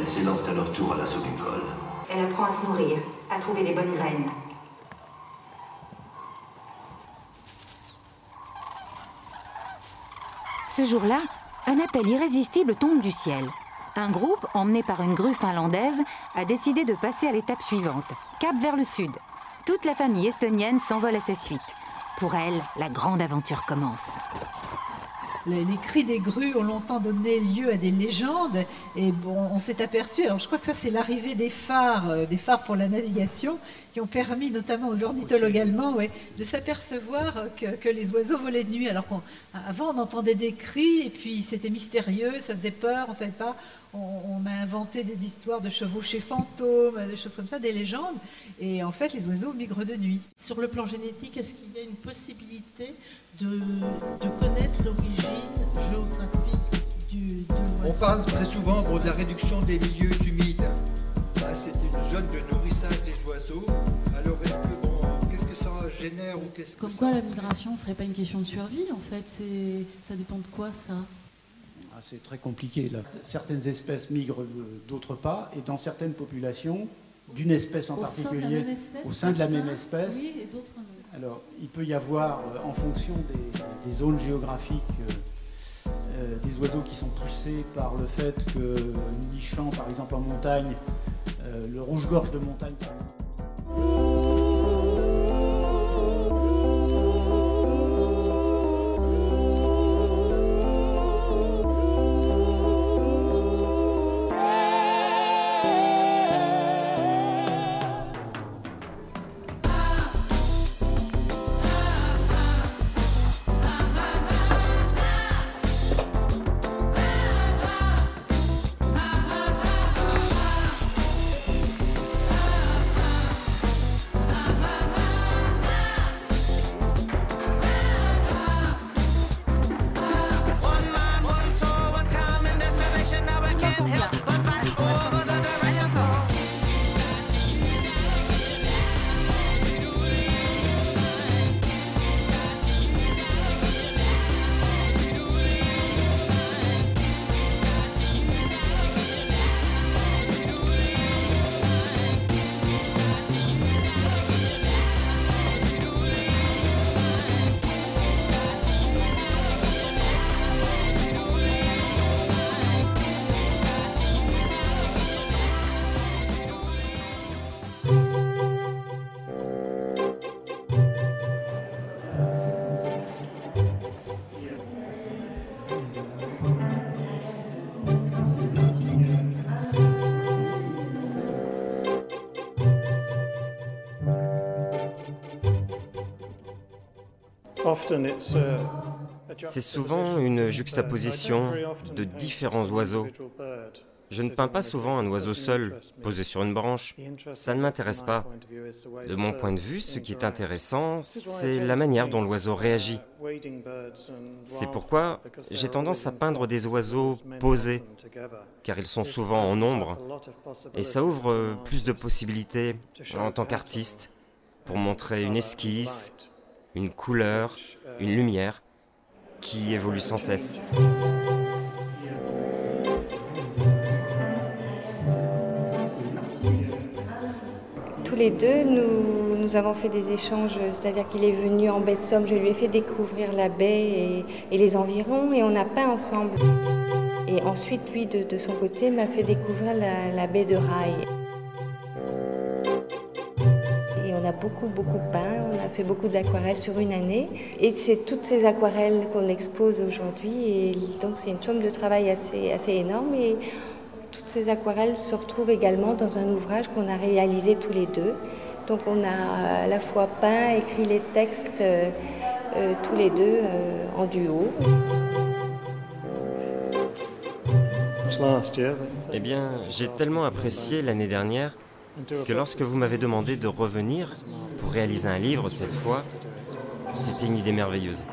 elles s'élancent à leur tour à l'assaut du col. Elle apprend à se nourrir, à trouver des bonnes graines. Ce jour-là, un appel irrésistible tombe du ciel. Un groupe, emmené par une grue finlandaise, a décidé de passer à l'étape suivante, cap vers le sud. Toute la famille estonienne s'envole à ses suites. Pour elle, la grande aventure commence. Les cris des grues ont longtemps donné lieu à des légendes et bon, on s'est aperçu, alors je crois que ça c'est l'arrivée des phares pour la navigation qui ont permis notamment aux ornithologues allemands de s'apercevoir que les oiseaux volaient de nuit. Alors qu'avant on entendait des cris et puis c'était mystérieux, ça faisait peur, on ne savait pas. On a inventé des histoires de chevauchés fantômes, des choses comme ça, des légendes. Et en fait, les oiseaux migrent de nuit. Sur le plan génétique, est-ce qu'il y a une possibilité de connaître l'origine géographique de l'oiseau? On parle très souvent de la réduction des milieux humides. C'est une zone de nourrissage des oiseaux. Alors, qu'est-ce que ça génère ou qu'est-ce que Comme quoi la migration ne serait pas une question de survie, en fait. Ça dépend de quoi, ça? C'est très compliqué. Là. Certaines espèces migrent, d'autres pas, et dans certaines populations, d'une espèce en particulier, au sein de la même espèce, oui, et d'autres non. Alors, il peut y avoir, en fonction des zones géographiques, des oiseaux qui sont poussés par le fait que, nichant par exemple en montagne, le rouge-gorge de montagne par exemple, C'est souvent une juxtaposition de différents oiseaux. Je ne peins pas souvent un oiseau seul, posé sur une branche. Ça ne m'intéresse pas. De mon point de vue, ce qui est intéressant, c'est la manière dont l'oiseau réagit. C'est pourquoi j'ai tendance à peindre des oiseaux posés, car ils sont souvent en nombre, et ça ouvre plus de possibilités en tant qu'artiste, pour montrer une esquisse, une couleur, une lumière, qui évolue sans cesse. Tous les deux, nous avons fait des échanges, c'est-à-dire qu'il est venu en baie de Somme, je lui ai fait découvrir la baie et les environs, et on a peint ensemble. Et ensuite, lui, de son côté, m'a fait découvrir la baie de Rail. Et on a beaucoup peint, on a fait beaucoup d'aquarelles sur une année. Et c'est toutes ces aquarelles qu'on expose aujourd'hui, et donc c'est une somme de travail assez énorme. Et toutes ces aquarelles se retrouvent également dans un ouvrage qu'on a réalisé tous les deux. Donc on a à la fois peint, écrit les textes tous les deux en duo. Eh bien, j'ai tellement apprécié l'année dernière que lorsque vous m'avez demandé de revenir pour réaliser un livre cette fois, c'était une idée merveilleuse.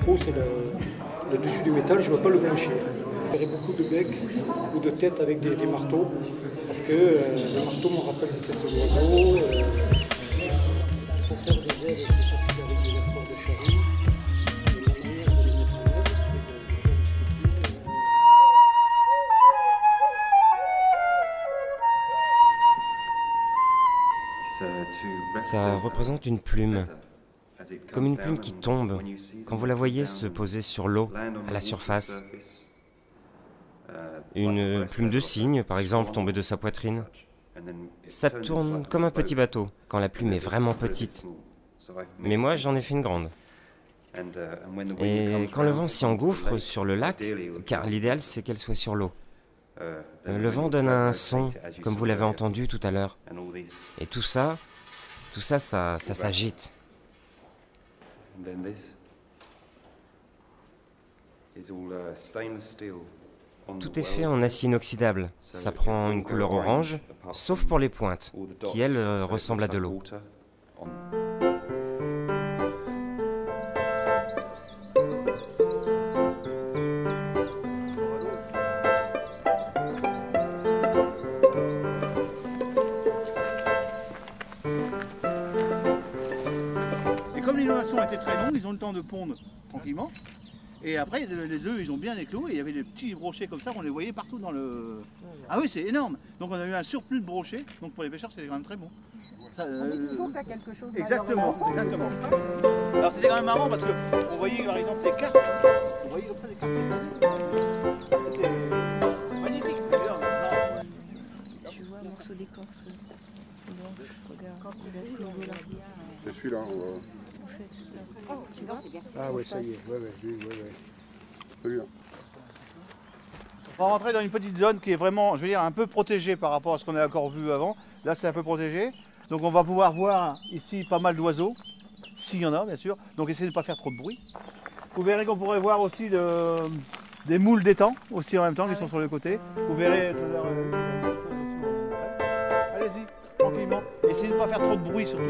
peau, c'est le dessus du métal, je ne vais pas le blanchir. Il y aurait beaucoup de becs ou de têtes avec des marteaux, parce que le marteau me rappelle des têtes d'oiseaux. Pour faire des ailes, c'est facile avec des versoirs de charrue. Et la manière de les mettre en œuvre, c'est de faire une sculpture. Ça représente une plume, comme une plume qui tombe quand vous la voyez se poser sur l'eau, à la surface. Une plume de cygne, par exemple, tombée de sa poitrine. Ça tourne comme un petit bateau, quand la plume est vraiment petite. Mais moi, j'en ai fait une grande. Et quand le vent s'y engouffre sur le lac, car l'idéal c'est qu'elle soit sur l'eau, le vent donne un son, comme vous l'avez entendu tout à l'heure. Et tout ça s'agite. Tout est fait en acier inoxydable. Ça prend une couleur orange, sauf pour les pointes, qui elles ressemblent à de l'eau. Comme l'innovation était très longue, ils ont le temps de pondre tranquillement. Et après, les œufs, ils ont bien éclos et il y avait des petits brochets comme ça, on les voyait partout dans le... Ah oui, c'est énorme. Donc on a eu un surplus de brochets, donc pour les pêcheurs, c'est quand même très bon. Ça, on dit toujours qu'il y a quelque chose. Exactement, exactement. Alors c'était quand même marrant parce qu'on voyait par exemple des cartes. On voyait comme ça des cartes. C'était magnifique. Tu vois un morceau d'écorce blanche, regarde, il a ce logo-là. C'est celui-là, on va... Tu vois, ah ouais, ça y est, ouais. Celui-là. On va rentrer dans une petite zone qui est vraiment, je veux dire, un peu protégée par rapport à ce qu'on a encore vu avant. Là, c'est un peu protégé. Donc on va pouvoir voir ici pas mal d'oiseaux, s'il y en a bien sûr. Donc essayez de ne pas faire trop de bruit. Vous verrez qu'on pourrait voir aussi des moules d'étang aussi en même temps qui sont sur le côté. Vous verrez tout à l'heure. Allez-y, tranquillement. Essayez de ne pas faire trop de bruit surtout.